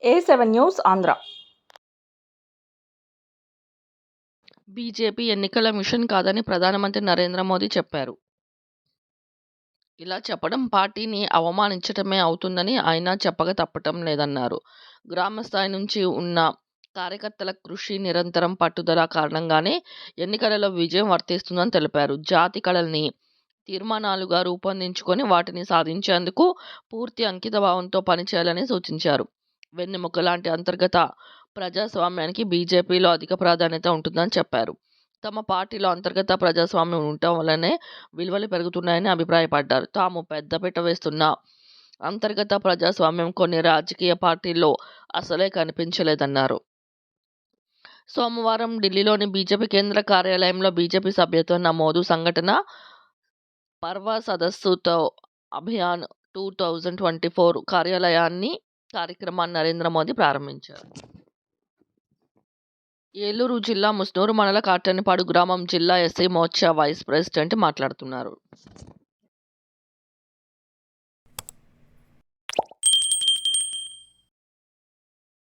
A7 news Andhra. BJP ఎన్నికల machine కాదని ప్రధానమంత్రి నరేంద్ర మోదీ చెప్పారు. ఇలా చెప్పడం పార్టీని అవమానించటమే అవుతుందని ఆయన చెప్పక తప్పటం లేదన్నారు. గ్రామ స్థాయి నుంచి ఉన్న కార్యకర్తల కృషి, నిరంతరం పట్టుదల కారణంగానే ఎన్నికలలో విజయం వర్తిస్తుందని తెలిపారు. జాతి కళల్ని తీర్మానాలుగా రూపొందించుకొని వాటిని సాధించేందుకు పూర్తి అంకితభావంతో పనిచేయాలని సూచించారు. వెన్నెముక లాంటి అంతర్గత ప్రజాస్వామ్యానికి బీజేపీలో అధిక ప్రాధాన్యత ఉంటుందని చెప్పారు. తమ పార్టీలో అంతర్గత ప్రజాస్వామ్యం ఉండటం వల్లనే విలువలు పెరుగుతున్నాయని అభిప్రాయపడ్డారు. తాము పెద్దపీట వేస్తున్న అంతర్గత ప్రజాస్వామ్యం కొన్ని రాజకీయ పార్టీల్లో అసలే కనిపించలేదన్నారు. సోమవారం ఢిల్లీలోని బీజేపీ కేంద్ర కార్యాలయంలో బీజేపీ సభ్యత్వ నమోదు సంఘటన పర్వ సదస్సుతో అభియాన్ 2024 కార్యక్రమాన్ని నరేంద్ర మోదీ ప్రారంభించారు. ఏలూరు జిల్లా ముస్నూరు మండల కాటన్నిపాడు గ్రామం జిల్లా ఎస్సీ మోర్చా వైస్ ప్రెసిడెంట్ మాట్లాడుతున్నారు.